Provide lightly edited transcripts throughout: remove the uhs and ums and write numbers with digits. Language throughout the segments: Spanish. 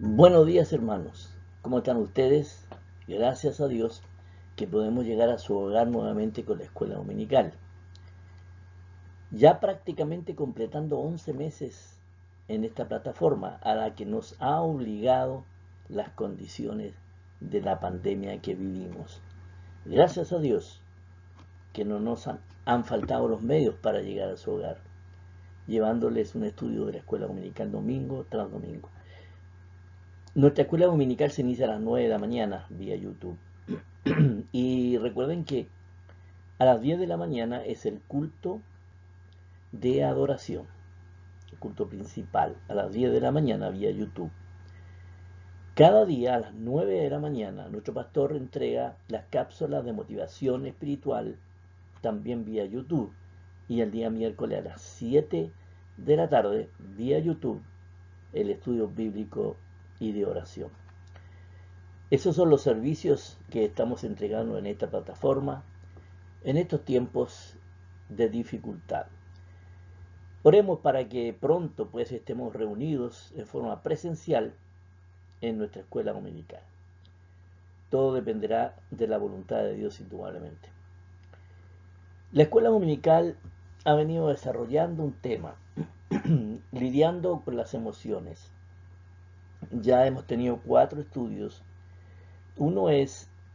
Buenos días, hermanos. ¿Cómo están ustedes? Gracias a Dios que podemos llegar a su hogar nuevamente con la escuela dominical. Ya prácticamente completando 11 meses en esta plataforma a la que nos ha obligado las condiciones de la pandemia que vivimos. Gracias a Dios que no nos han faltado los medios para llegar a su hogar, llevándoles un estudio de la escuela dominical domingo tras domingo. Nuestra escuela dominical se inicia a las 9 de la mañana vía YouTube. Y recuerden que a las 10 de la mañana es el culto de adoración, el culto principal, a las 10 de la mañana vía YouTube. Cada día a las 9 de la mañana nuestro pastor entrega las cápsulas de motivación espiritual también vía YouTube. Y el día miércoles a las 7 de la tarde vía YouTube el estudio bíblico y de oración. Esos son los servicios que estamos entregando en esta plataforma en estos tiempos de dificultad. Oremos para que pronto pues estemos reunidos en forma presencial en nuestra escuela dominical. Todo dependerá de la voluntad de Dios indudablemente. La escuela dominical ha venido desarrollando un tema, lidiando con las emociones. Ya hemos tenido 4 estudios.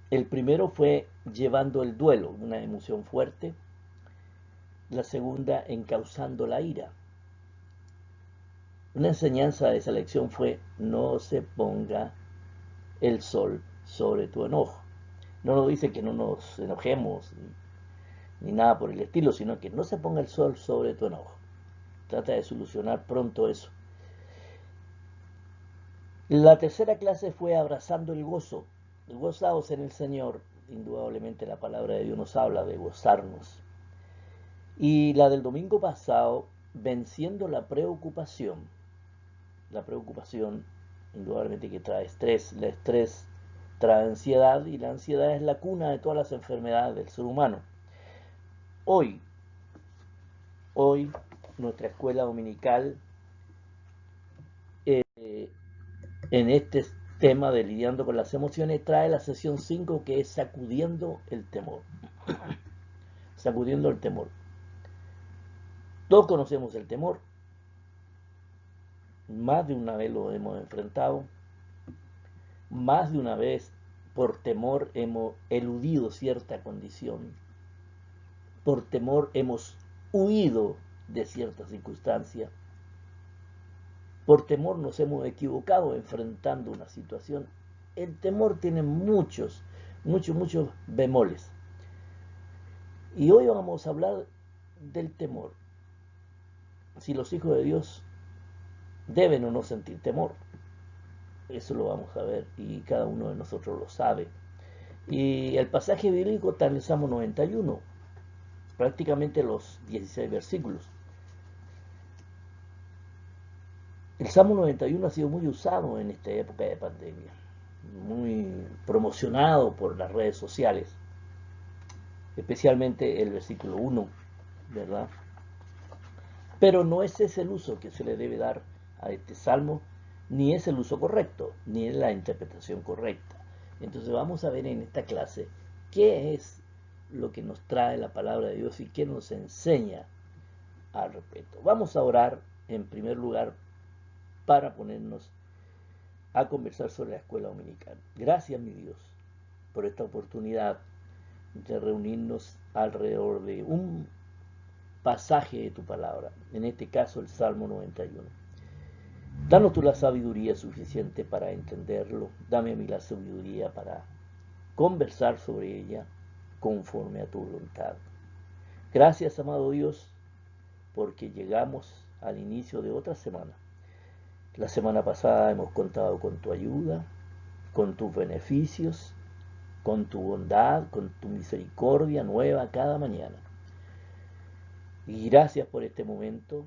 El primero fue llevando el duelo, una emoción fuerte. La segunda, encauzando la ira. Una enseñanza de esa lección fue: no se ponga el sol sobre tu enojo. No nos dice que no nos enojemos ni nada por el estilo, sino que no se ponga el sol sobre tu enojo. Trata de solucionar pronto eso. La tercera clase fue abrazando el gozo. Gozaos en el Señor. Indudablemente la palabra de Dios nos habla de gozarnos. Y la del domingo pasado, venciendo la preocupación. La preocupación indudablemente que trae estrés. El estrés trae ansiedad y la ansiedad es la cuna de todas las enfermedades del ser humano. Hoy, nuestra escuela dominical, en este tema de lidiando con las emociones, trae la sesión 5, que es sacudiendo el temor. Sacudiendo el temor. Todos conocemos el temor. Más de una vez lo hemos enfrentado. Más de una vez por temor hemos eludido cierta condición. Por temor hemos huido de cierta circunstancia. Por temor nos hemos equivocado enfrentando una situación. El temor tiene muchos bemoles. Y hoy vamos a hablar del temor. Si los hijos de Dios deben o no sentir temor. Eso lo vamos a ver y cada uno de nosotros lo sabe. Y el pasaje bíblico está en el Salmo 91, prácticamente los 16 versículos. El Salmo 91 ha sido muy usado en esta época de pandemia, muy promocionado por las redes sociales, especialmente el versículo 1, ¿verdad? Pero no es ese el uso que se le debe dar a este salmo, ni es el uso correcto, ni es la interpretación correcta. Entonces vamos a ver en esta clase qué es lo que nos trae la palabra de Dios y qué nos enseña al respecto. Vamos a orar en primer lugar para ponernos a conversar sobre la escuela dominical. Gracias, mi Dios, por esta oportunidad de reunirnos alrededor de un pasaje de tu palabra, en este caso el Salmo 91. Danos tú la sabiduría suficiente para entenderlo, dame a mí la sabiduría para conversar sobre ella conforme a tu voluntad. Gracias, amado Dios, porque llegamos al inicio de otra semana. La semana pasada hemos contado con tu ayuda, con tus beneficios, con tu bondad, con tu misericordia nueva cada mañana. Y gracias por este momento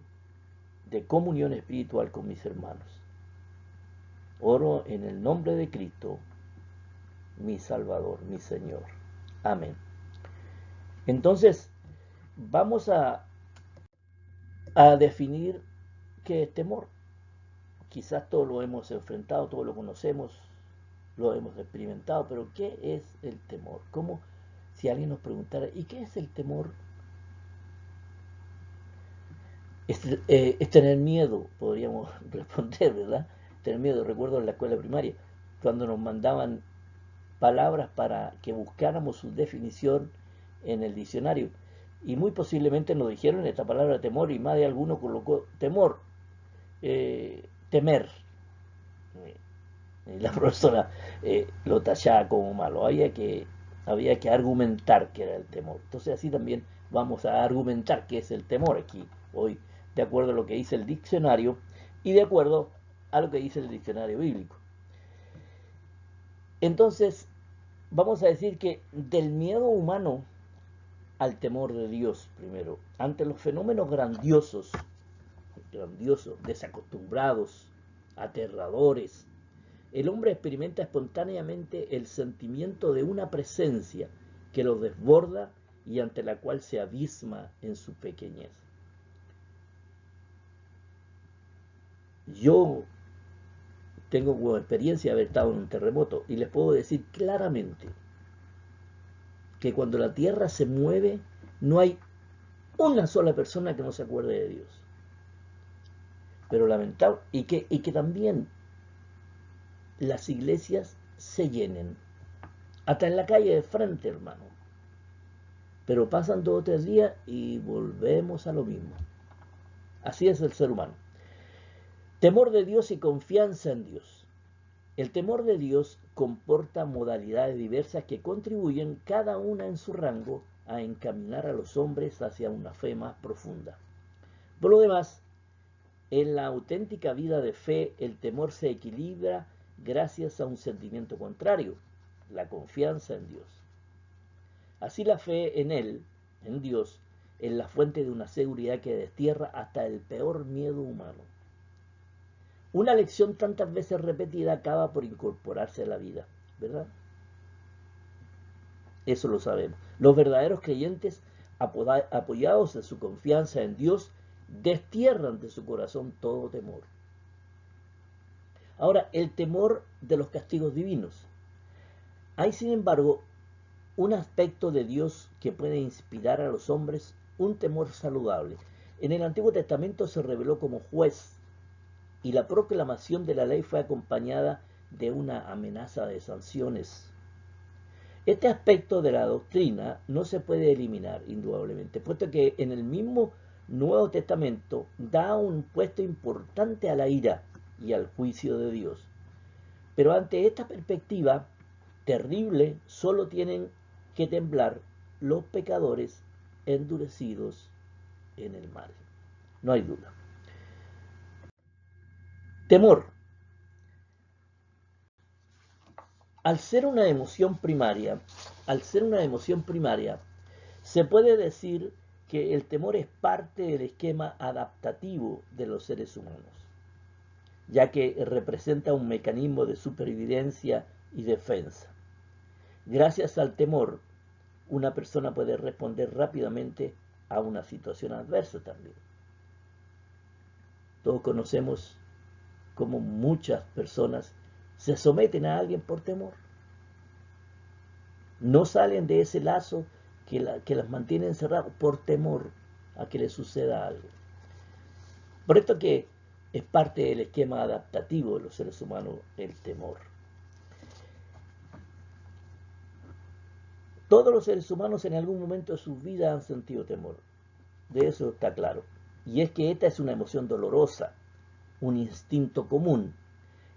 de comunión espiritual con mis hermanos. Oro en el nombre de Cristo, mi Salvador, mi Señor. Amén. Entonces, vamos a definir qué es temor. quizás todos lo hemos enfrentado, todos lo conocemos, lo hemos experimentado, pero ¿qué es el temor? ¿Cómo, si alguien nos preguntara, ¿y qué es el temor? Es tener miedo, podríamos responder, ¿verdad? Tener miedo. Recuerdo en la escuela primaria, cuando nos mandaban palabras para que buscáramos su definición en el diccionario. Y muy posiblemente nos dijeron esta palabra temor y más de alguno colocó temor, temer. La profesora lo tachaba como malo. Había que argumentar que era el temor. Entonces así también vamos a argumentar qué es el temor aquí hoy, de acuerdo a lo que dice el diccionario y de acuerdo a lo que dice el diccionario bíblico. Entonces, vamos a decir que del miedo humano al temor de Dios, primero, ante los fenómenos grandiosos, desacostumbrados, aterradores, el hombre experimenta espontáneamente el sentimiento de una presencia que lo desborda y ante la cual se abisma en su pequeñez. Yo tengo como experiencia haber estado en un terremoto y les puedo decir claramente que cuando la tierra se mueve no hay una sola persona que no se acuerde de Dios. Pero lamentable, y que también las iglesias se llenen. Hasta en la calle de frente, hermano. Pero pasan 2 o 3 días y volvemos a lo mismo. Así es el ser humano. Temor de Dios y confianza en Dios. El temor de Dios comporta modalidades diversas que contribuyen cada una en su rango a encaminar a los hombres hacia una fe más profunda. Por lo demás, en la auténtica vida de fe, el temor se equilibra gracias a un sentimiento contrario, la confianza en Dios. Así la fe en Él, en Dios, es la fuente de una seguridad que destierra hasta el peor miedo humano. Una lección tantas veces repetida acaba por incorporarse a la vida, ¿verdad? Eso lo sabemos. Los verdaderos creyentes, apoyados en su confianza en Dios, destierran de su corazón todo temor. Ahora, el temor de los castigos divinos. Hay, sin embargo, un aspecto de Dios que puede inspirar a los hombres un temor saludable. En el Antiguo Testamento se reveló como juez y la proclamación de la ley fue acompañada de una amenaza de sanciones. Este aspecto de la doctrina no se puede eliminar, indudablemente, puesto que en el mismo Nuevo Testamento da un puesto importante a la ira y al juicio de Dios. Pero ante esta perspectiva terrible, solo tienen que temblar los pecadores endurecidos en el mal. No hay duda. Temor. Al ser una emoción primaria, se puede decir que el temor es parte del esquema adaptativo de los seres humanos, ya que representa un mecanismo de supervivencia y defensa. Gracias al temor, una persona puede responder rápidamente a una situación adversa también. Todos conocemos cómo muchas personas se someten a alguien por temor. No salen de ese lazo que las mantiene encerradas por temor a que les suceda algo. Por esto que es parte del esquema adaptativo de los seres humanos el temor. Todos los seres humanos en algún momento de sus vidas han sentido temor. De eso está claro. Y es que esta es una emoción dolorosa, un instinto común,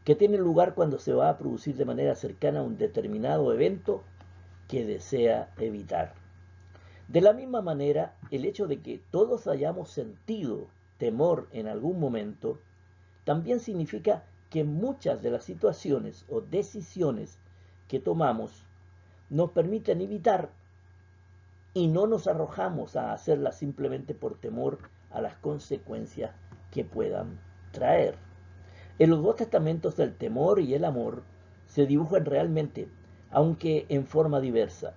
que tiene lugar cuando se va a producir de manera cercana a un determinado evento que desea evitar. De la misma manera, el hecho de que todos hayamos sentido temor en algún momento, también significa que muchas de las situaciones o decisiones que tomamos nos permiten evitar y no nos arrojamos a hacerlas simplemente por temor a las consecuencias que puedan traer. En los 2 testamentos el temor y el amor se dibujan realmente, aunque en forma diversa.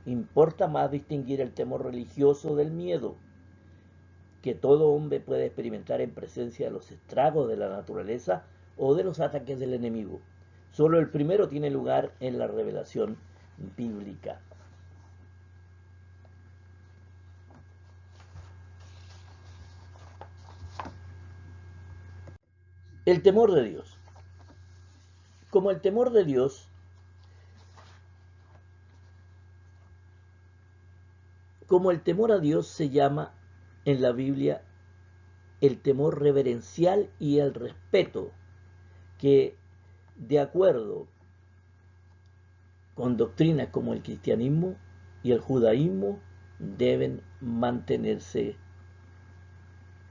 Importa más distinguir el temor religioso del miedo, que todo hombre puede experimentar en presencia de los estragos de la naturaleza, o de los ataques del enemigo. Solo el primero tiene lugar en la revelación bíblica. El temor de Dios. Como el temor de Dios, como el temor a Dios se llama en la Biblia el temor reverencial y el respeto que, de acuerdo con doctrinas como el cristianismo y el judaísmo, deben mantenerse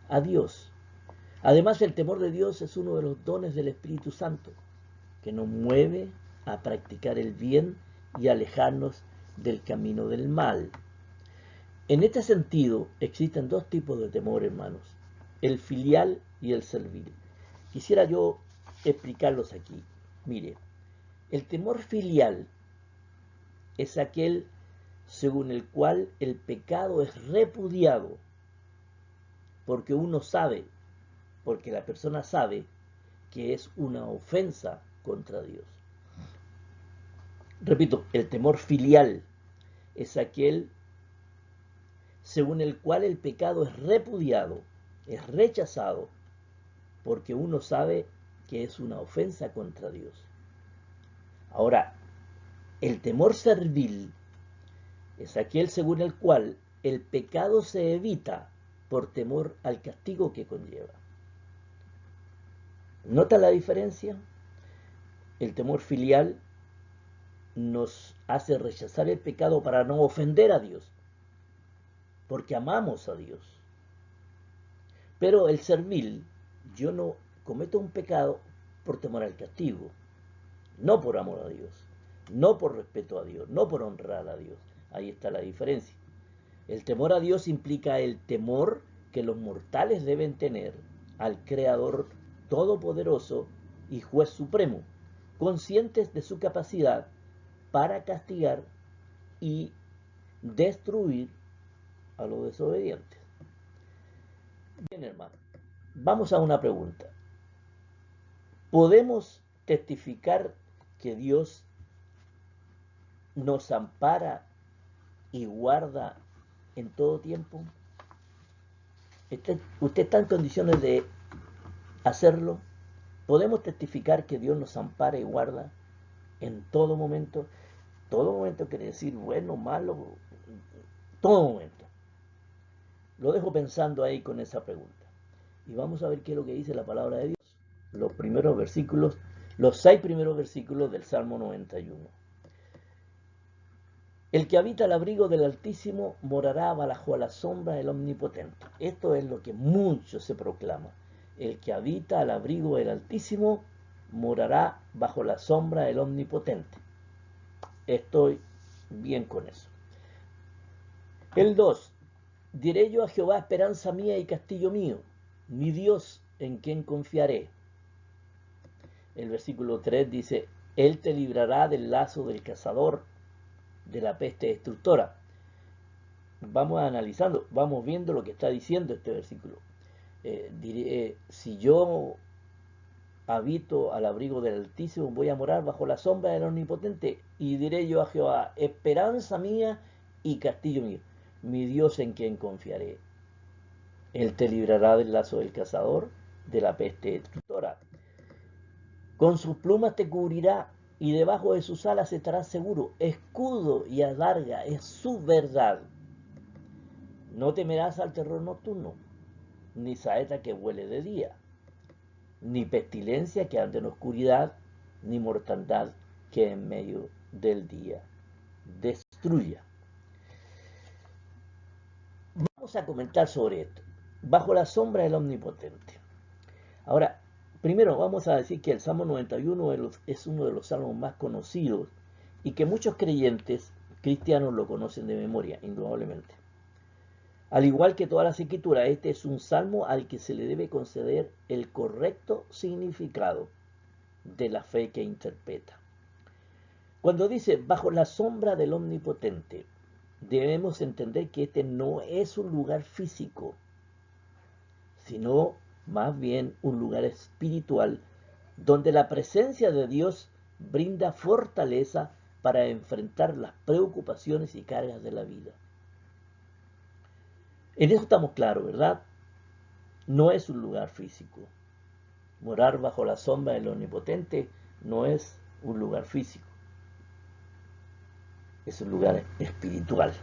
a Dios. Además, el temor de Dios es uno de los dones del Espíritu Santo, que nos mueve a practicar el bien y alejarnos del camino del mal. En este sentido, existen dos tipos de temor, hermanos, el filial y el servil. Quisiera yo explicarlos aquí. Mire, el temor filial es aquel según el cual el pecado es repudiado, porque uno sabe, porque la persona sabe que es una ofensa contra Dios. Repito, el temor filial es aquel según el cual el pecado es repudiado, es rechazado, porque uno sabe que es una ofensa contra Dios. Ahora, el temor servil es aquel según el cual el pecado se evita por temor al castigo que conlleva. ¿Nota la diferencia? El temor filial nos hace rechazar el pecado para no ofender a Dios, porque amamos a Dios. Pero el servil, yo no cometo un pecado por temor al castigo, no por amor a Dios, no por respeto a Dios, no por honrar a Dios. Ahí está la diferencia. El temor a Dios implica el temor que los mortales deben tener al Creador Todopoderoso y Juez Supremo, conscientes de su capacidad para castigar y destruir a los desobedientes. Bien, hermano, vamos a una pregunta. ¿Podemos testificar que Dios nos ampara y guarda en todo tiempo? ¿Usted está en condiciones de hacerlo? ¿Podemos testificar que Dios nos ampara y guarda en todo momento? Todo momento quiere decir bueno, malo, todo momento. Lo dejo pensando ahí con esa pregunta. Y vamos a ver qué es lo que dice la palabra de Dios. Los primeros versículos, los 6 primeros versículos del Salmo 91. El que habita al abrigo del Altísimo morará bajo la sombra del Omnipotente. Esto es lo que mucho se proclama. El que habita al abrigo del Altísimo morará bajo la sombra del Omnipotente. Estoy bien con eso. El 2. Diré yo a Jehová, esperanza mía y castillo mío, mi Dios en quien confiaré. El versículo 3 dice, Él te librará del lazo del cazador, de la peste destructora. Vamos analizando, vamos viendo lo que está diciendo este versículo. Si yo habito al abrigo del Altísimo, voy a morar bajo la sombra del Omnipotente, y diré yo a Jehová, esperanza mía y castillo mío, mi Dios en quien confiaré. Él te librará del lazo del cazador, de la peste destructora. Con sus plumas te cubrirá, y debajo de sus alas estarás seguro. Escudo y adarga es su verdad. No temerás al terror nocturno, ni saeta que huele de día, ni pestilencia que ande en oscuridad, ni mortandad que en medio del día destruya. Vamos a comentar sobre esto. Bajo la sombra del Omnipotente. Ahora, primero vamos a decir que el Salmo 91 es uno de los salmos más conocidos y que muchos creyentes cristianos lo conocen de memoria, indudablemente. Al igual que todas las escrituras, este es un salmo al que se le debe conceder el correcto significado de la fe que interpreta. Cuando dice bajo la sombra del Omnipotente, debemos entender que este no es un lugar físico, sino más bien un lugar espiritual donde la presencia de Dios brinda fortaleza para enfrentar las preocupaciones y cargas de la vida. En eso estamos claros, ¿verdad? No es un lugar físico. Morar bajo la sombra del Omnipotente no es un lugar físico. Es un lugar espiritual.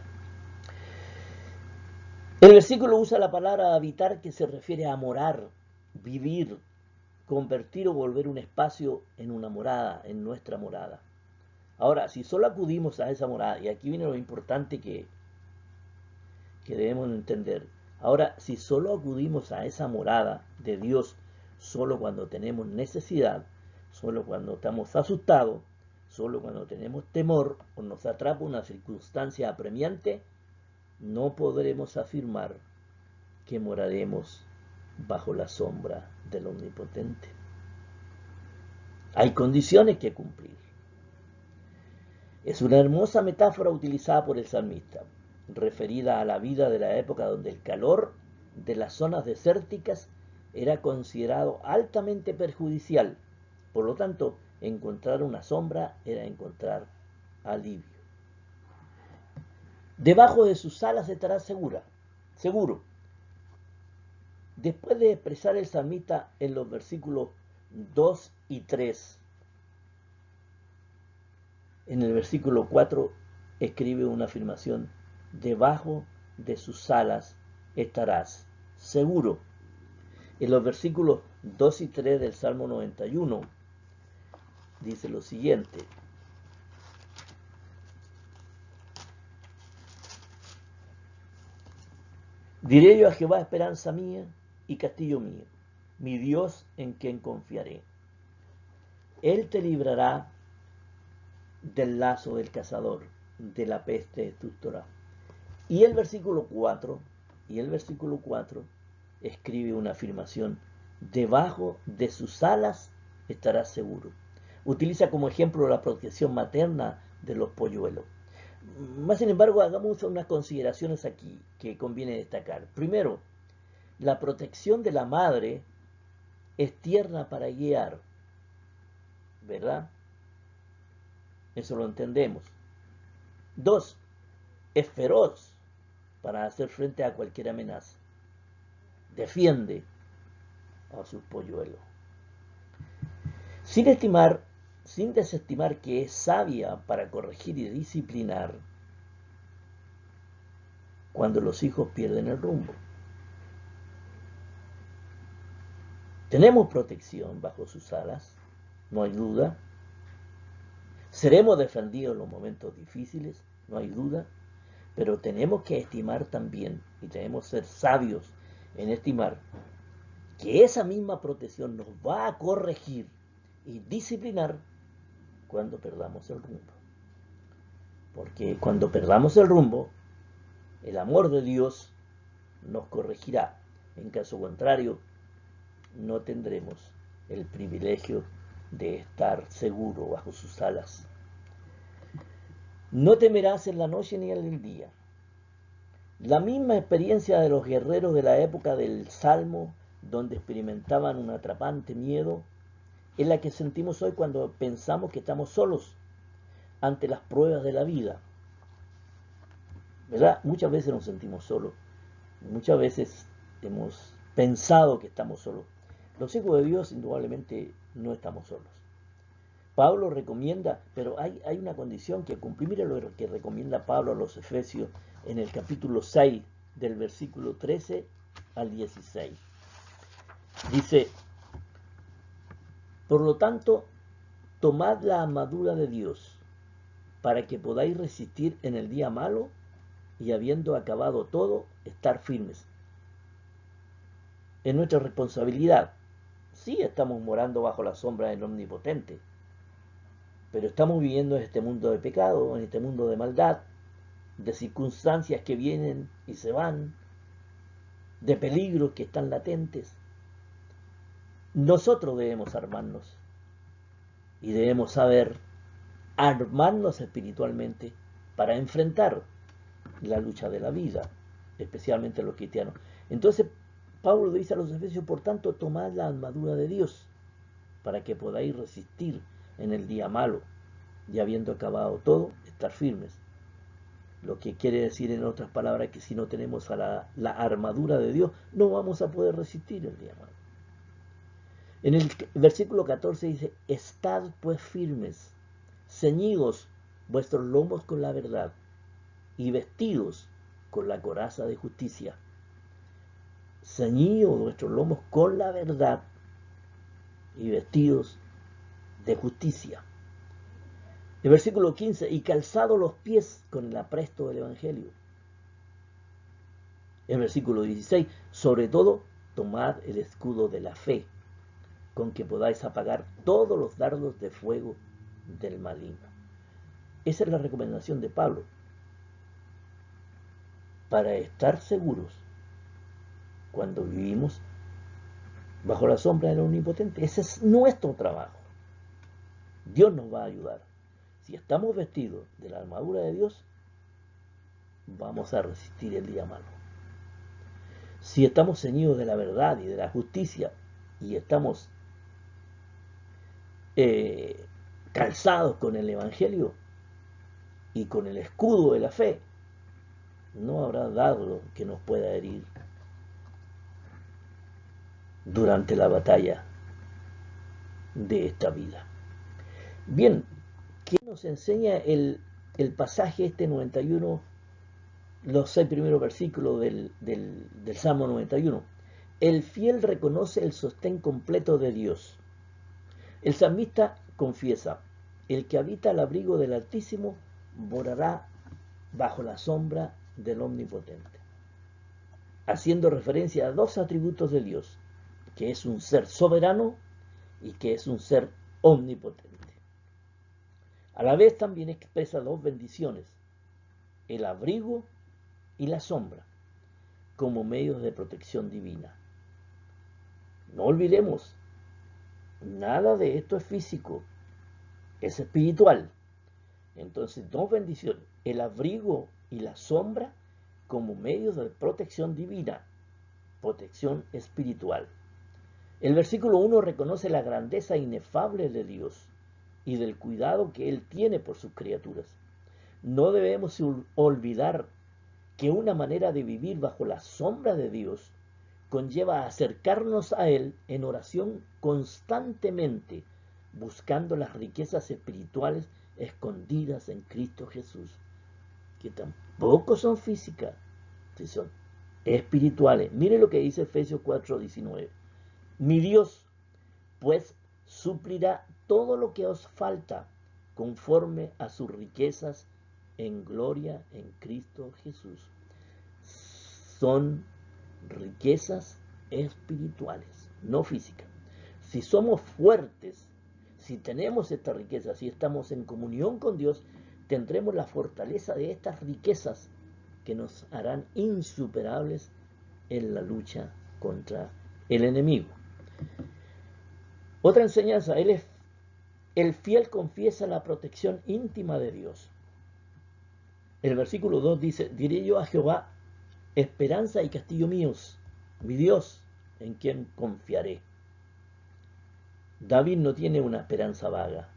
El versículo usa la palabra habitar, que se refiere a morar, vivir, convertir o volver un espacio en una morada, en nuestra morada. Ahora, si solo acudimos a esa morada, y aquí viene lo importante que debemos entender. Ahora, si solo acudimos a esa morada de Dios solo cuando tenemos necesidad, solo cuando estamos asustados, solo cuando tenemos temor o nos atrapa una circunstancia apremiante, no podremos afirmar que moraremos bajo la sombra del Omnipotente. Hay condiciones que cumplir. Es una hermosa metáfora utilizada por el salmista, referida a la vida de la época donde el calor de las zonas desérticas era considerado altamente perjudicial. Por lo tanto, encontrar una sombra era encontrar alivio. Debajo de sus alas estará seguro. Después de expresar el salmista en los versículos 2 y 3, en el versículo 4 escribe una afirmación: debajo de sus alas estarás seguro. En los versículos 2 y 3 del Salmo 91 dice lo siguiente: diré yo a Jehová, esperanza mía y castillo mío, mi Dios en quien confiaré. Él te librará del lazo del cazador, de la peste destructora. Y el versículo 4 escribe una afirmación: debajo de sus alas estarás seguro. Utiliza como ejemplo la protección materna de los polluelos. Más sin embargo, hagamos unas consideraciones aquí que conviene destacar. Primero, la protección de la madre es tierna para guiar, ¿verdad? Eso lo entendemos. 2, es feroz para hacer frente a cualquier amenaza. Defiende a sus polluelos. Sin desestimar que es sabia para corregir y disciplinar cuando los hijos pierden el rumbo. Tenemos protección bajo sus alas, no hay duda. Seremos defendidos en los momentos difíciles, no hay duda. Pero tenemos que estimar también, y tenemos que ser sabios en estimar, que esa misma protección nos va a corregir y disciplinar cuando perdamos el rumbo. Porque cuando perdamos el rumbo, el amor de Dios nos corregirá. En caso contrario, no tendremos el privilegio de estar seguro bajo sus alas. No temerás en la noche ni en el día. La misma experiencia de los guerreros de la época del Salmo, donde experimentaban un atrapante miedo, es la que sentimos hoy cuando pensamos que estamos solos ante las pruebas de la vida. ¿Verdad? Muchas veces nos sentimos solos. Muchas veces hemos pensado que estamos solos. Los hijos de Dios indudablemente no estamos solos. Pablo recomienda, pero hay una condición que cumplir. Mira lo que recomienda Pablo a los Efesios en el capítulo 6, del versículo 13 al 16. Dice: por lo tanto, tomad la armadura de Dios, para que podáis resistir en el día malo, y habiendo acabado todo, estar firmes. Es nuestra responsabilidad. Sí, estamos morando bajo la sombra del Omnipotente, pero estamos viviendo en este mundo de pecado, en este mundo de maldad, de circunstancias que vienen y se van, de peligros que están latentes. Nosotros debemos armarnos y debemos saber armarnos espiritualmente para enfrentar la lucha de la vida, especialmente los cristianos. Entonces, Pablo dice a los Efesios: por tanto, tomad la armadura de Dios. para que podáis resistir en el día malo y habiendo acabado todo, estar firmes. Lo que quiere decir en otras palabras que si no tenemos a la armadura de Dios, no vamos a poder resistir el día malo. En el versículo 14 dice, estad pues firmes, ceñidos vuestros lomos con la verdad y vestidos con la coraza de justicia. Ceñidos vuestros lomos con la verdad y vestidos de justicia. El versículo 15, y calzado los pies con el apresto del Evangelio. El versículo 16, sobre todo, tomad el escudo de la fe, con que podáis apagar todos los dardos de fuego del maligno. Esa es la recomendación de Pablo, para estar seguros cuando vivimos bajo la sombra del Omnipotente. Ese es nuestro trabajo. Dios nos va a ayudar. Si estamos vestidos de la armadura de Dios, vamos a resistir el día malo. Si estamos ceñidos de la verdad y de la justicia y estamos calzados con el Evangelio y con el escudo de la fe, no habrá dardo que nos pueda herir durante la batalla de esta vida. Bien, ¿qué nos enseña el pasaje este 91, los 6 primeros versículos del Salmo 91? El fiel reconoce el sostén completo de Dios. El salmista confiesa, el que habita al abrigo del Altísimo morará bajo la sombra del Omnipotente, haciendo referencia a dos atributos de Dios, que es un ser soberano y que es un ser omnipotente. A la vez también expresa dos bendiciones, el abrigo y la sombra, como medios de protección divina. No olvidemos, nada de esto es físico, es espiritual. Entonces, dos bendiciones, el abrigo y la sombra como medios de protección divina, protección espiritual. El versículo 1 reconoce la grandeza inefable de Dios y del cuidado que Él tiene por sus criaturas. No debemos olvidar que una manera de vivir bajo la sombra de Dios conlleva acercarnos a Él en oración constantemente, buscando las riquezas espirituales escondidas en Cristo Jesús, que tampoco son físicas, que son espirituales. Mire lo que dice Efesios 4:19. Mi Dios, pues, suplirá todo lo que os falta conforme a sus riquezas en gloria en Cristo Jesús. Son riquezas espirituales, no físicas. Si somos fuertes, si tenemos esta riqueza, si estamos en comunión con Dios, tendremos la fortaleza de estas riquezas que nos harán insuperables en la lucha contra el enemigo. Otra enseñanza, el fiel confiesa la protección íntima de Dios. El versículo 2 dice, diré yo a Jehová, esperanza y castillo míos, mi Dios, en quien confiaré. David no tiene una esperanza vaga.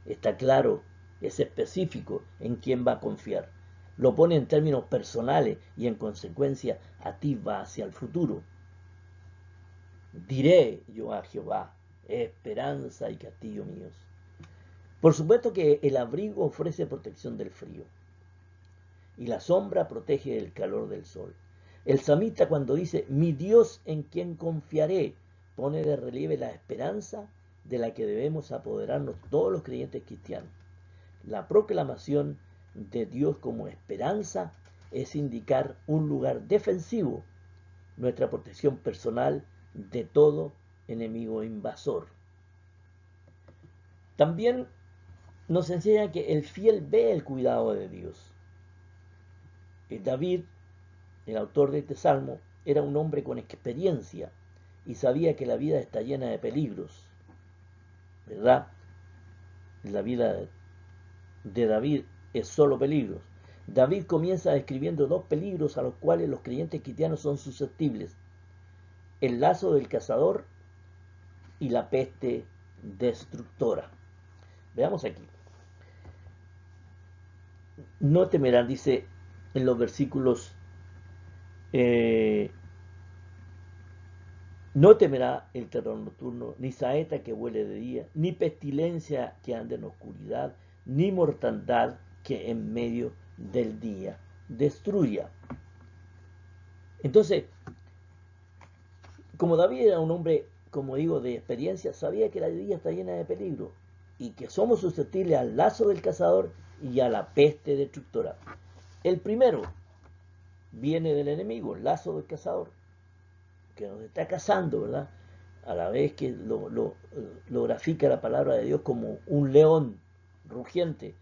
Está claro, es específico en quién va a confiar. Lo pone en términos personales y en consecuencia atisba hacia el futuro. Diré yo a Jehová, esperanza y castillo míos. Por supuesto que el abrigo ofrece protección del frío y la sombra protege del calor del sol. El salmista cuando dice, mi Dios en quien confiaré, pone de relieve la esperanza de la que debemos apoderarnos todos los creyentes cristianos. La proclamación de Dios como esperanza es indicar un lugar defensivo, nuestra protección personal de todo enemigo invasor. También nos enseña que el fiel ve el cuidado de Dios. David, el autor de este salmo, era un hombre con experiencia y sabía que la vida está llena de peligros, ¿verdad? La vida de David es solo peligros. David comienza describiendo dos peligros a los cuales los creyentes cristianos son susceptibles: el lazo del cazador y la peste destructora. Veamos aquí. No temerán, dice en los versículos, no temerá el terror nocturno, ni saeta que vuele de día, ni pestilencia que ande en oscuridad, ni mortandad que en medio del día destruya. Entonces, como David era un hombre, como digo, de experiencia, sabía que la vida está llena de peligro y que somos susceptibles al lazo del cazador y a la peste destructora. El primero viene del enemigo, el lazo del cazador, que nos está cazando, ¿verdad? A la vez que lo grafica la palabra de Dios como un león rugiente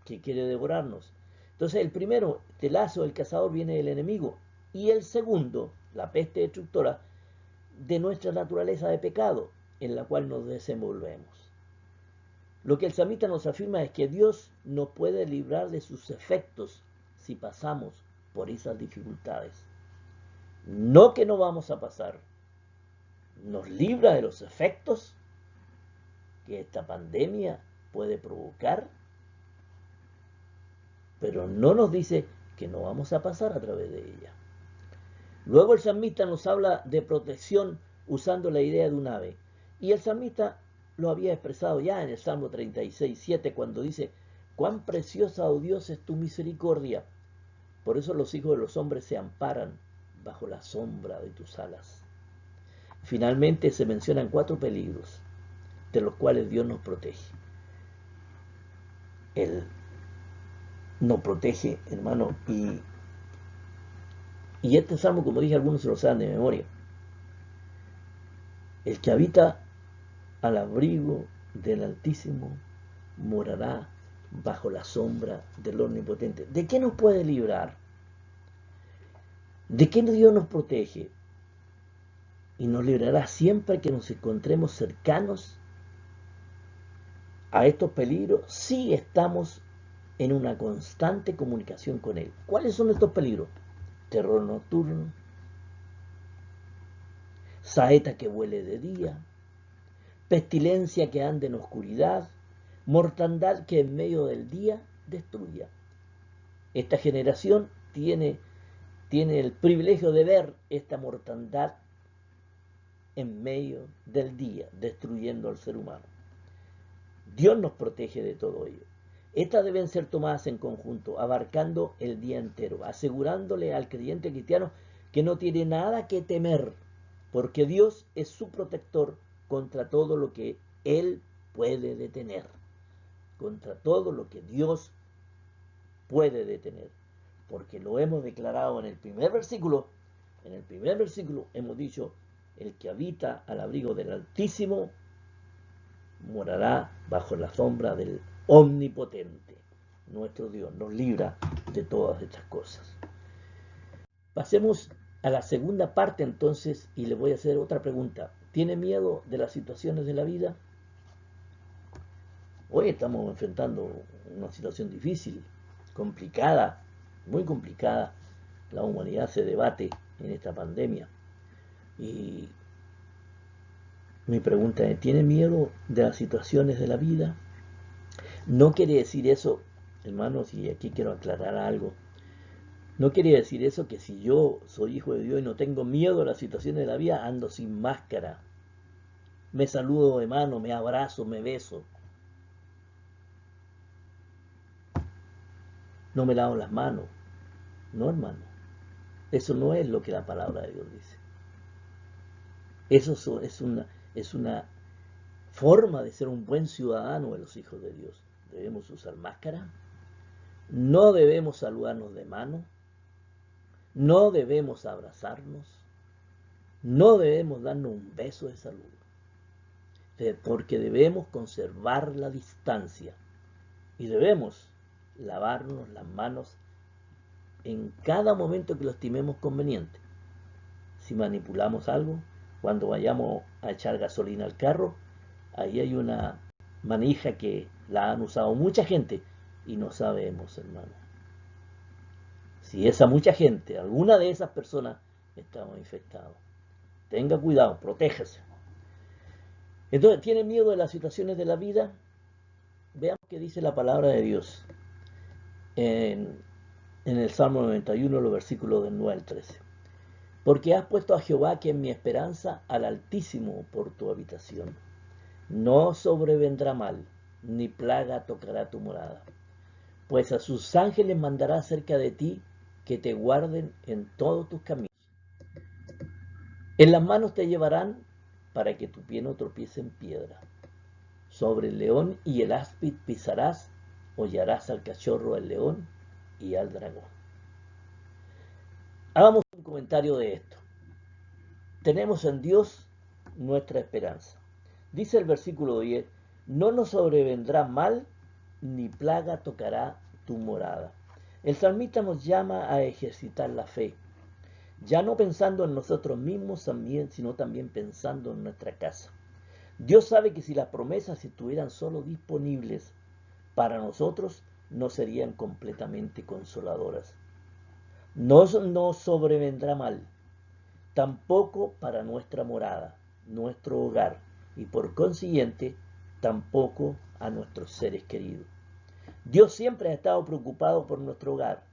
que quiere devorarnos. Entonces el primero, este lazo del cazador, viene del enemigo. Y el segundo, la peste destructora, de nuestra naturaleza de pecado, en la cual nos desenvolvemos. Lo que el salmista nos afirma es que Dios nos puede librar de sus efectos si pasamos por esas dificultades. No que no vamos a pasar, nos libra de los efectos que esta pandemia puede provocar, pero no nos dice que no vamos a pasar a través de ella. Luego el salmista nos habla de protección usando la idea de un ave. Y el salmista lo había expresado ya en el Salmo 36:7 cuando dice: cuán preciosa, oh Dios, es tu misericordia. Por eso los hijos de los hombres se amparan bajo la sombra de tus alas. Finalmente se mencionan 4 peligros de los cuales Dios nos protege. Él nos protege, hermano, y este salmo, como dije, algunos se lo saben de memoria. El que habita al abrigo del Altísimo morará bajo la sombra del Omnipotente. ¿De qué nos puede librar? ¿De qué Dios nos protege? Y nos librará siempre que nos encontremos cercanos a estos peligros si estamos en una constante comunicación con Él. ¿Cuáles son estos peligros? Terror nocturno, saeta que vuele de día, pestilencia que ande en oscuridad, mortandad que en medio del día destruya. Esta generación tiene el privilegio de ver esta mortandad en medio del día, destruyendo al ser humano. Dios nos protege de todo ello. Estas deben ser tomadas en conjunto, abarcando el día entero, asegurándole al creyente cristiano que no tiene nada que temer, porque Dios es su protector contra todo lo que Él puede detener, contra todo lo que Dios puede detener, porque lo hemos declarado en el primer versículo. En el primer versículo hemos dicho: el que habita al abrigo del Altísimo morará bajo la sombra del Omnipotente. Nuestro Dios nos libra de todas estas cosas. Pasemos a la segunda parte entonces, y le voy a hacer otra pregunta. ¿Tiene miedo de las situaciones de la vida? Hoy estamos enfrentando una situación difícil, complicada, muy complicada. La humanidad se debate en esta pandemia. Y mi pregunta es: ¿tiene miedo de las situaciones de la vida? No quiere decir eso, hermanos, y aquí quiero aclarar algo. No quiere decir eso que si yo soy hijo de Dios y no tengo miedo a las situaciones de la vida, ando sin máscara. Me saludo de mano, me abrazo, me beso. No me lavo las manos. No, hermano. Eso no es lo que la palabra de Dios dice. Eso es una forma de ser un buen ciudadano de los hijos de Dios. Debemos usar máscara. No debemos saludarnos de mano. No debemos abrazarnos. No debemos darnos un beso de saludo. Porque debemos conservar la distancia. Y debemos lavarnos las manos en cada momento que lo estimemos conveniente. Si manipulamos algo, cuando vayamos a echar gasolina al carro, ahí hay una manija que la han usado mucha gente y no sabemos, hermano. Si esa mucha gente, alguna de esas personas, estaba infectado. Tenga cuidado, protéjase. Entonces, ¿tiene miedo de las situaciones de la vida? Veamos qué dice la palabra de Dios en, en el Salmo 91, los versículos del 9 al 13. Porque has puesto a Jehová, que es mi esperanza, al Altísimo por tu habitación. No sobrevendrá mal, ni plaga tocará tu morada. Pues a sus ángeles mandará cerca de ti, que te guarden en todos tus caminos. En las manos te llevarán, para que tu pie no tropiece en piedra. Sobre el león y el áspid pisarás, hollarás al cachorro, al león y al dragón. Hagamos un comentario de esto. Tenemos en Dios nuestra esperanza. Dice el versículo 10, no nos sobrevendrá mal, ni plaga tocará tu morada. El salmista nos llama a ejercitar la fe, ya no pensando en nosotros mismos también, sino también pensando en nuestra casa. Dios sabe que si las promesas estuvieran solo disponibles para nosotros, no serían completamente consoladoras. No nos sobrevendrá mal, tampoco para nuestra morada, nuestro hogar, y por consiguiente, tampoco a nuestros seres queridos. Dios siempre ha estado preocupado por nuestro hogar,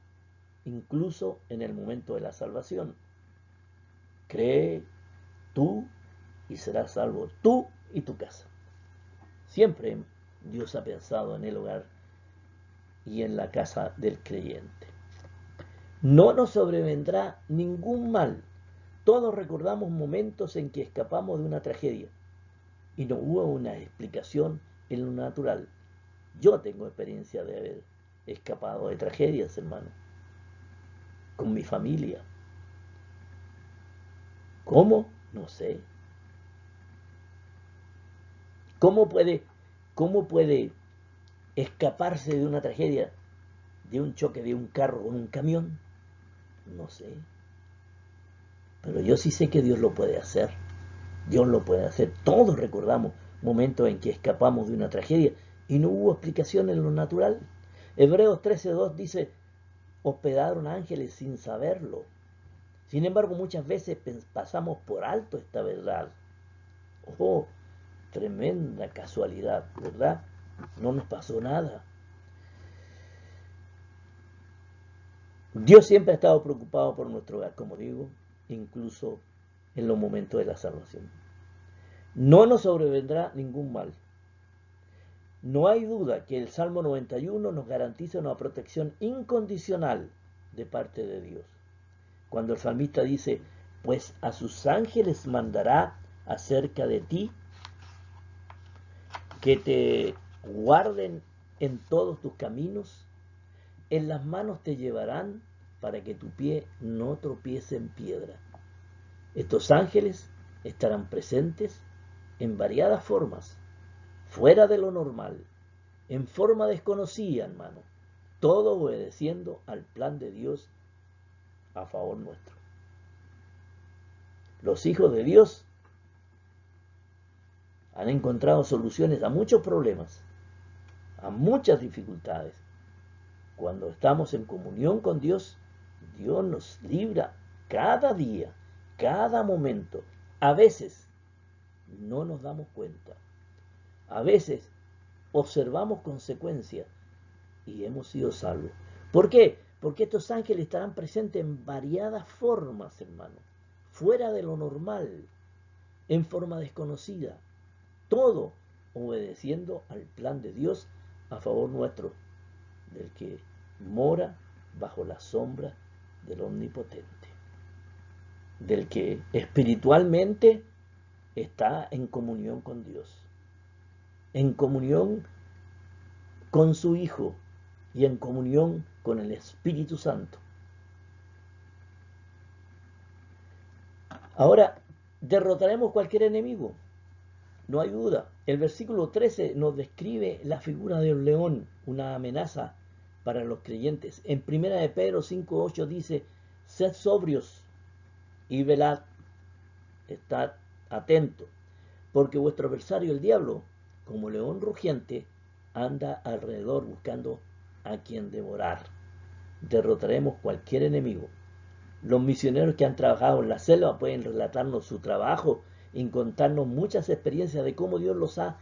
incluso en el momento de la salvación. Cree tú y serás salvo, tú y tu casa. Siempre Dios ha pensado en el hogar y en la casa del creyente. No nos sobrevendrá ningún mal. Todos recordamos momentos en que escapamos de una tragedia y no hubo una explicación en lo natural. Yo tengo experiencia de haber escapado de tragedias, hermano, con mi familia. ¿Cómo? No sé. ¿Cómo puede escaparse de una tragedia, de un choque de un carro con un camión? No sé. Pero yo sí sé que Dios lo puede hacer. Dios lo puede hacer. Todos recordamos momentos en que escapamos de una tragedia y no hubo explicación en lo natural. Hebreos 13:2 dice, hospedaron ángeles sin saberlo. Sin embargo, muchas veces pasamos por alto esta verdad. Oh, tremenda casualidad, ¿verdad? No nos pasó nada. Dios siempre ha estado preocupado por nuestro hogar, como digo, incluso en los momentos de la salvación. No nos sobrevendrá ningún mal. No hay duda que el Salmo 91 nos garantiza una protección incondicional de parte de Dios. Cuando el salmista dice, pues a sus ángeles mandará acerca de ti, que te guarden en todos tus caminos, en las manos te llevarán para que tu pie no tropiece en piedra. Estos ángeles estarán presentes en variadas formas, fuera de lo normal, en forma desconocida, hermano, todo obedeciendo al plan de Dios a favor nuestro. Los hijos de Dios han encontrado soluciones a muchos problemas, a muchas dificultades. Cuando estamos en comunión con Dios, Dios nos libra cada día, cada momento. A veces no nos damos cuenta. A veces observamos consecuencias y hemos sido salvos. ¿Por qué? Porque estos ángeles estarán presentes en variadas formas, hermano, fuera de lo normal, en forma desconocida, todo obedeciendo al plan de Dios a favor nuestro, del que mora bajo la sombra del Omnipotente, del que espiritualmente está en comunión con Dios, en comunión con su Hijo y en comunión con el Espíritu Santo. Ahora, derrotaremos cualquier enemigo, no hay duda. El versículo 13 nos describe la figura de un león, una amenaza para los creyentes. En 1 de Pedro 5:8 dice, sed sobrios y velad, estad atentos, porque vuestro adversario el diablo, como león rugiente, anda alrededor buscando a quien devorar. Derrotaremos cualquier enemigo. Los misioneros que han trabajado en la selva pueden relatarnos su trabajo en contarnos muchas experiencias de cómo Dios los ha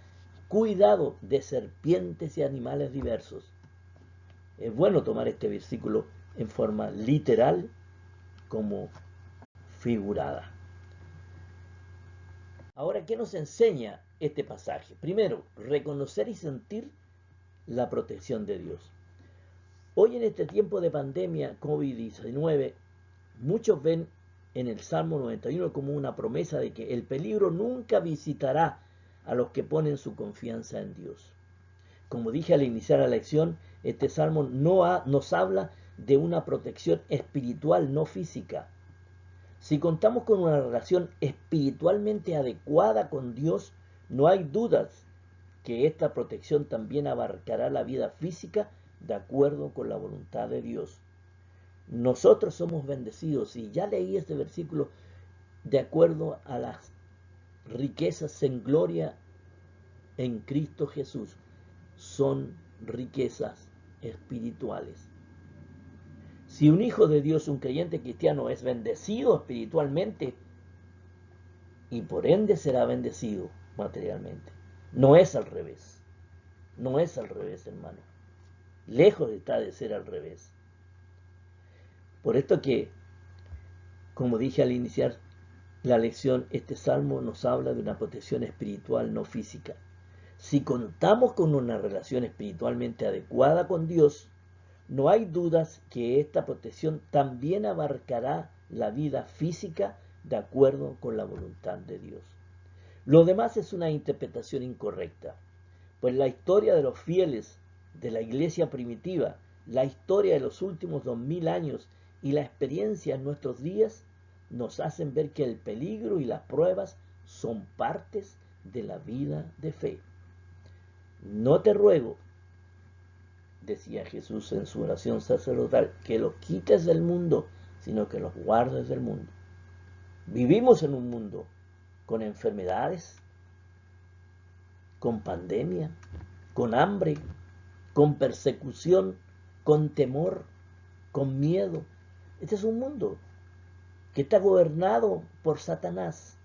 cuidado de serpientes y animales diversos. Es bueno tomar este versículo en forma literal como figurada. Ahora, ¿qué nos enseña este pasaje? Primero, reconocer y sentir la protección de Dios. Hoy en este tiempo de pandemia COVID-19, muchos ven en el Salmo 91 como una promesa de que el peligro nunca visitará a los que ponen su confianza en Dios. Como dije al iniciar la lección, este Salmo nos habla de una protección espiritual, no física. Si contamos con una relación espiritualmente adecuada con Dios, no hay dudas que esta protección también abarcará la vida física de acuerdo con la voluntad de Dios. Nosotros somos bendecidos, y ya leí este versículo, de acuerdo a las riquezas en gloria en Cristo Jesús. Son riquezas espirituales. Si un hijo de Dios, un creyente cristiano, es bendecido espiritualmente, y por ende será bendecido materialmente. No es al revés. No es al revés, hermano. Lejos está de ser al revés. Por esto que, como dije al iniciar la lección, este salmo nos habla de una protección espiritual, no física. Si contamos con una relación espiritualmente adecuada con Dios, no hay dudas que esta protección también abarcará la vida física de acuerdo con la voluntad de Dios. Lo demás es una interpretación incorrecta, pues la historia de los fieles de la iglesia primitiva, la historia de los últimos 2000 años y la experiencia en nuestros días nos hacen ver que el peligro y las pruebas son partes de la vida de fe. No te ruego, decía Jesús en su oración sacerdotal, que los quites del mundo, sino que los guardes del mundo. Vivimos en un mundo con enfermedades, con pandemia, con hambre, con persecución, con temor, con miedo. Este es un mundo que está gobernado por Satanás.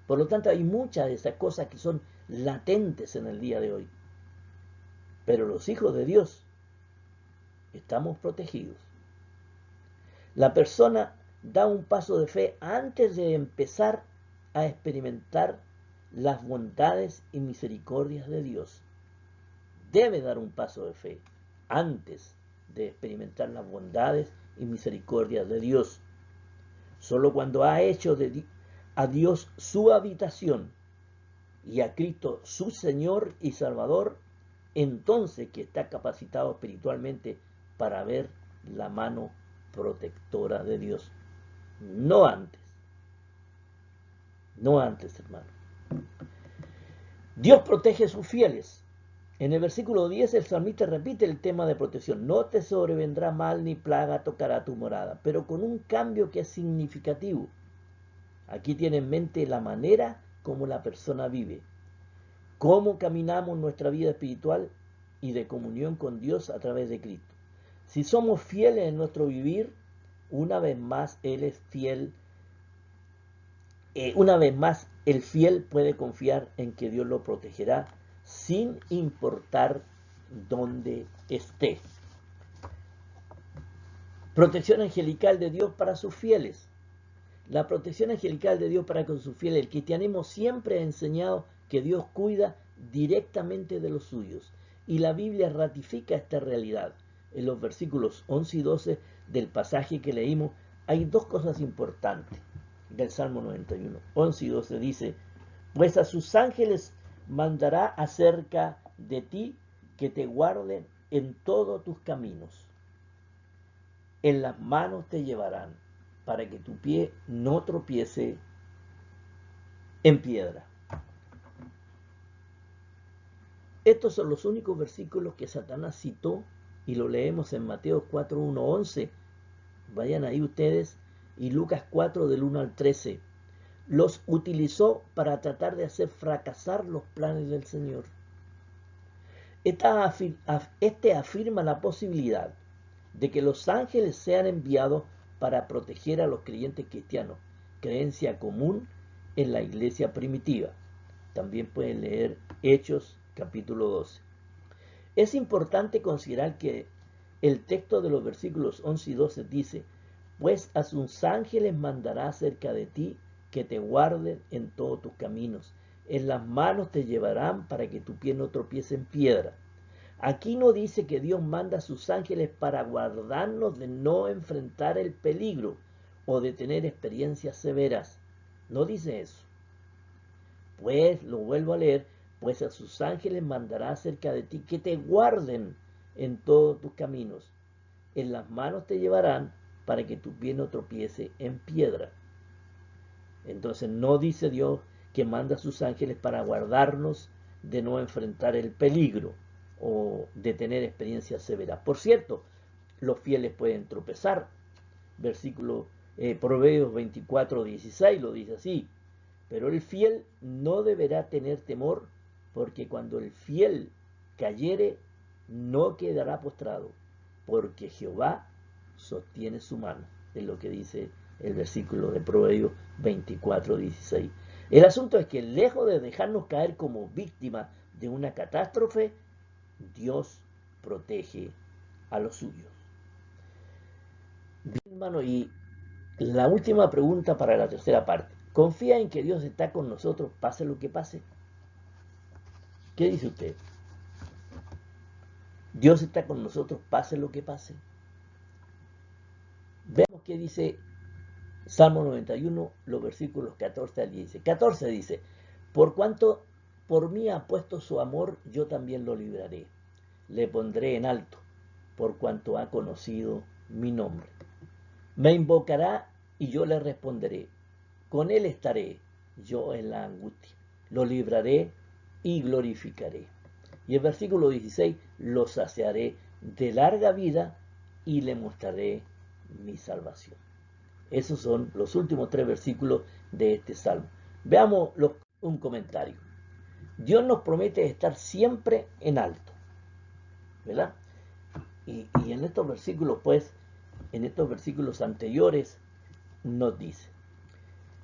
Por lo tanto, hay muchas de esas cosas que son latentes en el día de hoy. Pero los hijos de Dios estamos protegidos. La persona da un paso de fe antes de empezar a experimentar las bondades y misericordias de Dios. Debe dar un paso de fe antes de experimentar las bondades y misericordias de Dios. Solo cuando ha hecho a Dios su habitación y a Cristo su Señor y Salvador, entonces que está capacitado espiritualmente para ver la mano protectora de Dios. No antes. No antes, hermano. Dios protege a sus fieles. En el versículo 10 el salmista repite el tema de protección. No te sobrevendrá mal ni plaga tocará tu morada, pero con un cambio que es significativo. Aquí tiene en mente la manera como la persona vive, cómo caminamos nuestra vida espiritual y de comunión con Dios a través de Cristo. Si somos fieles en nuestro vivir, una vez más Él es fiel. Una vez más, el fiel puede confiar en que Dios lo protegerá sin importar dónde esté. Protección angelical de Dios para sus fieles. La protección angelical de Dios para con sus fieles. El cristianismo siempre ha enseñado que Dios cuida directamente de los suyos. Y la Biblia ratifica esta realidad. En los versículos 11 y 12 del pasaje que leímos hay dos cosas importantes del Salmo 91. 11 y 12 dice: pues a sus ángeles mandará acerca de ti que te guarden en todos tus caminos. En las manos te llevarán para que tu pie no tropiece en piedra. Estos son los únicos versículos que Satanás citó y lo leemos en Mateo 4, 1, 11. Vayan ahí ustedes, y Lucas 4 del 1 al 13. Los utilizó para tratar de hacer fracasar los planes del Señor. Este afirma la posibilidad de que los ángeles sean enviados para proteger a los creyentes cristianos, creencia común en la iglesia primitiva. También pueden leer Hechos capítulo 12. Es importante considerar que el texto de los versículos 11 y 12 dice: pues a sus ángeles mandará cerca de ti, que te guarden en todos tus caminos. En las manos te llevarán para que tu pie no tropiece en piedra. Aquí no dice que Dios manda a sus ángeles para guardarnos de no enfrentar el peligro o de tener experiencias severas. No dice eso. Pues, lo vuelvo a leer, pues a sus ángeles mandará cerca de ti, que te guarden en todos tus caminos. En las manos te llevarán para que tu pie no tropiece en piedra. Entonces no dice Dios que manda a sus ángeles para guardarnos de no enfrentar el peligro o de tener experiencias severas. Por cierto, los fieles pueden tropezar. Versículo Proverbios 24:16 lo dice así: pero el fiel no deberá tener temor, porque cuando el fiel cayere, no quedará postrado, porque Jehová sostiene su mano. Es lo que dice el versículo de Proverbios 24:16. El asunto es que, lejos de dejarnos caer como víctimas de una catástrofe, Dios protege a los suyos. Bien, hermano, y la última pregunta para la tercera parte: ¿confía en que Dios está con nosotros pase lo que pase? ¿Qué dice usted? ¿Dios está con nosotros pase lo que pase? Veamos qué dice Salmo 91, los versículos 14 al 15. 14 dice: por cuanto por mí ha puesto su amor, yo también lo libraré. Le pondré en alto, por cuanto ha conocido mi nombre. Me invocará y yo le responderé. Con él estaré yo en la angustia. Lo libraré y glorificaré. Y el versículo 16: lo saciaré de larga vida y le mostraré mi salvación. Esos son los últimos 3 versículos de este salmo. Veamos un comentario. Dios nos promete estar siempre en alto, ¿verdad? Y en estos versículos, pues, en estos versículos anteriores, nos dice: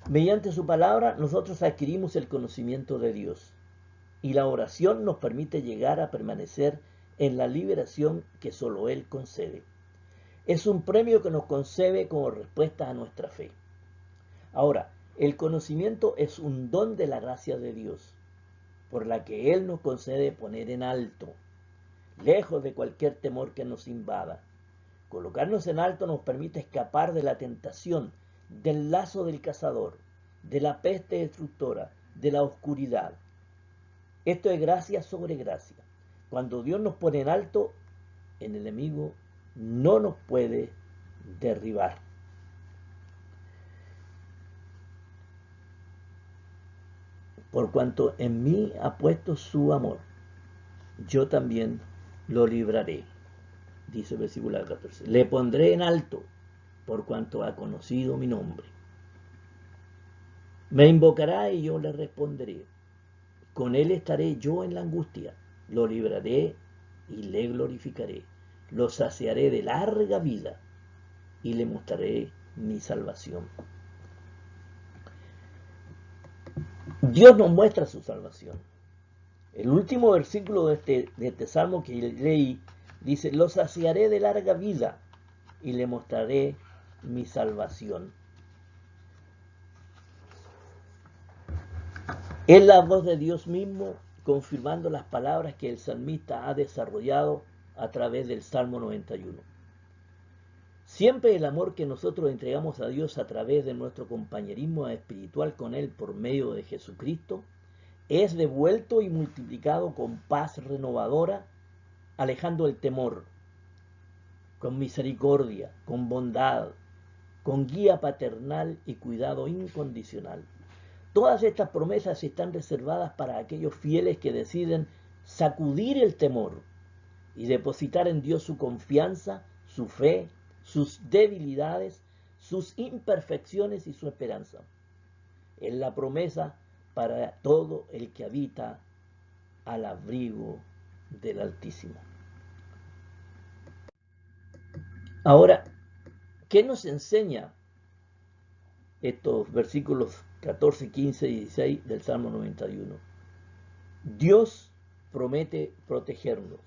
mediante su palabra nosotros adquirimos el conocimiento de Dios, y la oración nos permite llegar a permanecer en la liberación que solo Él concede. Es un premio que nos concede como respuesta a nuestra fe. Ahora, el conocimiento es un don de la gracia de Dios, por la que Él nos concede poner en alto, lejos de cualquier temor que nos invada. Colocarnos en alto nos permite escapar de la tentación, del lazo del cazador, de la peste destructora, de la oscuridad. Esto es gracia sobre gracia. Cuando Dios nos pone en alto, el enemigo no nos puede derribar. Por cuanto en mí ha puesto su amor, yo también lo libraré. Dice el versículo 14. Le pondré en alto, por cuanto ha conocido mi nombre. Me invocará y yo le responderé. Con él estaré yo en la angustia. Lo libraré y le glorificaré. Lo saciaré de larga vida y le mostraré mi salvación. Dios nos muestra su salvación. El último versículo de este salmo que leí dice: lo saciaré de larga vida y le mostraré mi salvación. Es la voz de Dios mismo confirmando las palabras que el salmista ha desarrollado a través del Salmo 91. Siempre el amor que nosotros entregamos a Dios a través de nuestro compañerismo espiritual con Él por medio de Jesucristo es devuelto y multiplicado con paz renovadora, alejando el temor, con misericordia, con bondad, con guía paternal y cuidado incondicional. Todas estas promesas están reservadas para aquellos fieles que deciden sacudir el temor y depositar en Dios su confianza, su fe, sus debilidades, sus imperfecciones y su esperanza. Es la promesa para todo el que habita al abrigo del Altísimo. Ahora, ¿qué nos enseña estos versículos 14, 15 y 16 del Salmo 91. Dios promete protegernos.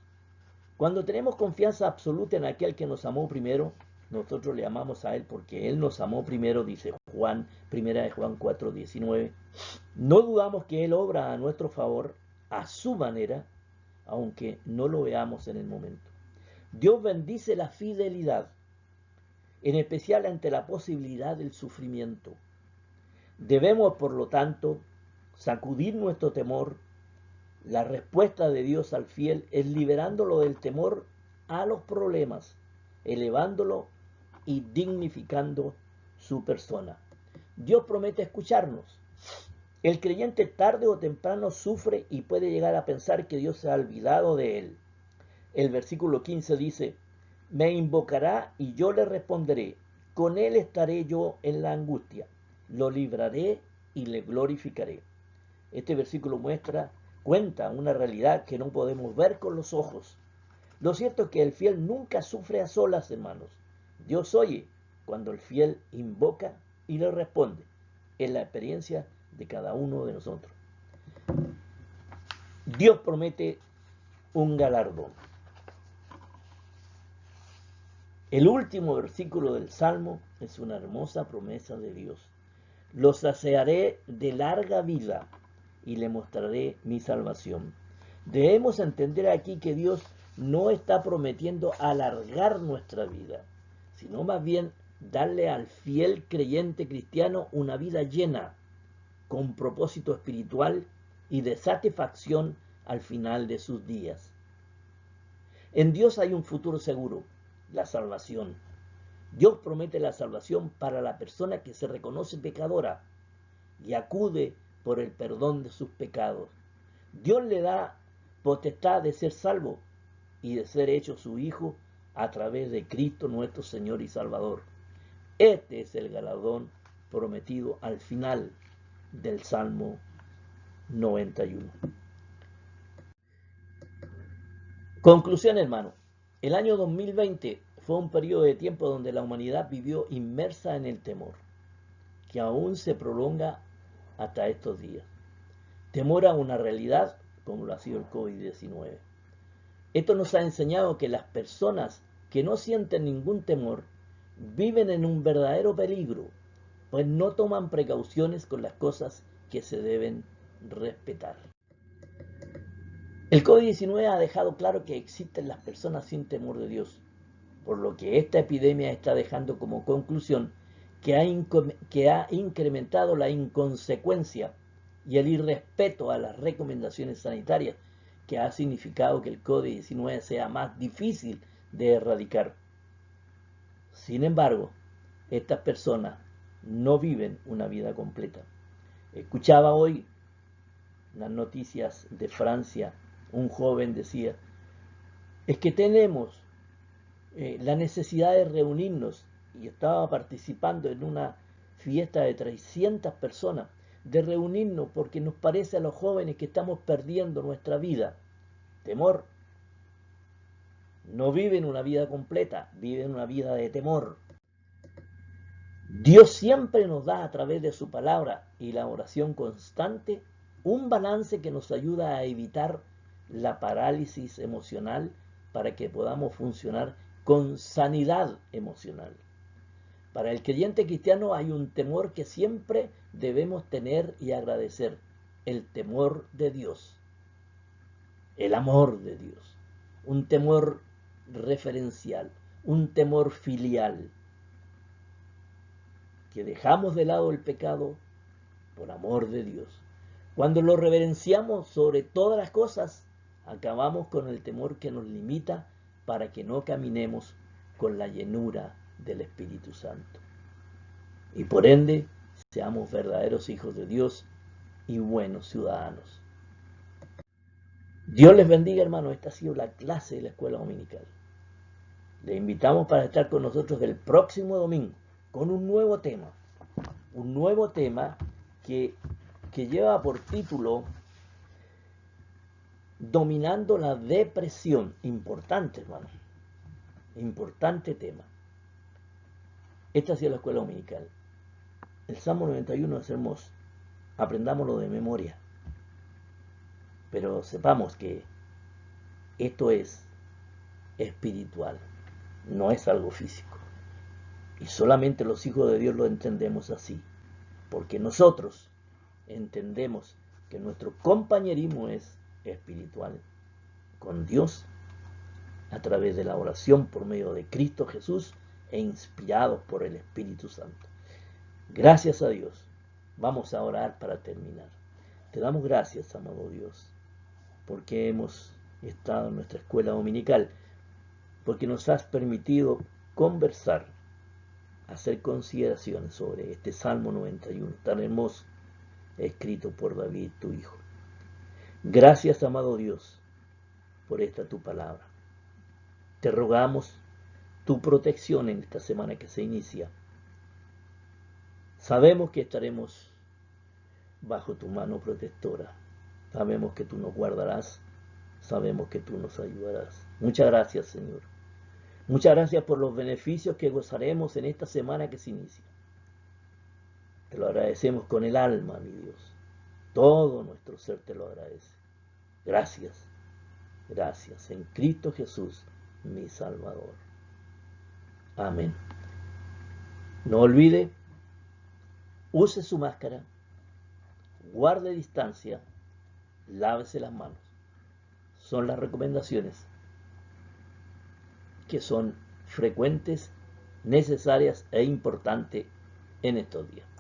Cuando tenemos confianza absoluta en aquel que nos amó primero, nosotros le amamos a Él porque Él nos amó primero, dice Juan, primera de Juan 4, 19. No dudamos que Él obra a nuestro favor a su manera, aunque no lo veamos en el momento. Dios bendice la fidelidad, en especial ante la posibilidad del sufrimiento. Debemos, por lo tanto, sacudir nuestro temor. La respuesta de Dios al fiel es liberándolo del temor a los problemas, elevándolo y dignificando su persona. Dios promete escucharnos. El creyente tarde o temprano sufre y puede llegar a pensar que Dios se ha olvidado de él. El versículo 15 dice: me invocará y yo le responderé, con él estaré yo en la angustia, lo libraré y le glorificaré. Este versículo cuenta una realidad que no podemos ver con los ojos. Lo cierto es que el fiel nunca sufre a solas, hermanos. Dios oye cuando el fiel invoca y le responde. Es la experiencia de cada uno de nosotros. Dios promete un galardón. El último versículo del Salmo es una hermosa promesa de Dios. Lo saciaré de larga vida y le mostraré mi salvación. Debemos entender aquí que Dios no está prometiendo alargar nuestra vida, sino más bien darle al fiel creyente cristiano una vida llena, con propósito espiritual y de satisfacción al final de sus días. En Dios hay un futuro seguro, la salvación. Dios promete la salvación para la persona que se reconoce pecadora y acude por el perdón de sus pecados. Dios le da potestad de ser salvo y de ser hecho su hijo a través de Cristo nuestro Señor y Salvador. Este es el galardón prometido al final del Salmo 91. Conclusión, hermano. El año 2020 fue un periodo de tiempo donde la humanidad vivió inmersa en el temor, que aún se prolonga hasta estos días. Temor a una realidad como lo ha sido el COVID-19. Esto nos ha enseñado que las personas que no sienten ningún temor viven en un verdadero peligro, pues no toman precauciones con las cosas que se deben respetar. El COVID-19 ha dejado claro que existen las personas sin temor de Dios, por lo que esta epidemia está dejando como conclusión que ha incrementado la inconsecuencia y el irrespeto a las recomendaciones sanitarias, que ha significado que el COVID-19 sea más difícil de erradicar. Sin embargo, estas personas no viven una vida completa. Escuchaba hoy las noticias de Francia. Un joven decía: es que tenemos la necesidad de reunirnos, y estaba participando en una fiesta de 300 personas, de reunirnos porque nos parece a los jóvenes que estamos perdiendo nuestra vida. Temor. No viven una vida completa, viven una vida de temor. Dios siempre nos da a través de su palabra y la oración constante un balance que nos ayuda a evitar la parálisis emocional para que podamos funcionar con sanidad emocional. Para el creyente cristiano hay un temor que siempre debemos tener y agradecer: el temor de Dios, el amor de Dios, un temor referencial, un temor filial, que dejamos de lado el pecado por amor de Dios. Cuando lo reverenciamos sobre todas las cosas, acabamos con el temor que nos limita para que no caminemos con la llenura del Espíritu Santo. Y por ende, seamos verdaderos hijos de Dios y buenos ciudadanos. Dios les bendiga, hermanos. Esta ha sido la clase de la escuela dominical. Les invitamos para estar con nosotros el próximo domingo con un nuevo tema. Un nuevo tema que lleva por título Dominando la depresión. Importante, hermano. Importante tema. Esta ha sido la escuela dominical. El Salmo 91 es hermoso. aprendámoslo de memoria, pero sepamos que esto es espiritual, no es algo físico. Y solamente los hijos de Dios lo entendemos así, porque nosotros entendemos que nuestro compañerismo es espiritual con Dios a través de la oración por medio de Cristo Jesús e inspirados por el Espíritu Santo. Gracias a Dios. Vamos a orar para terminar. Te damos gracias, amado Dios, porque hemos estado en nuestra escuela dominical, porque nos has permitido conversar, hacer consideraciones sobre este Salmo 91, tan hermoso, escrito por David, tu Hijo. Gracias, amado Dios, por esta tu palabra. Te rogamos tu protección en esta semana que se inicia. Sabemos que estaremos bajo tu mano protectora. Sabemos que tú nos guardarás. Sabemos que tú nos ayudarás. Muchas gracias, Señor. Muchas gracias por los beneficios que gozaremos en esta semana que se inicia. Te lo agradecemos con el alma, mi Dios. Todo nuestro ser te lo agradece. Gracias. Gracias. En Cristo Jesús, mi Salvador. Amén. No olvide, use su máscara, guarde distancia, lávese las manos. Son las recomendaciones que son frecuentes, necesarias e importantes en estos días.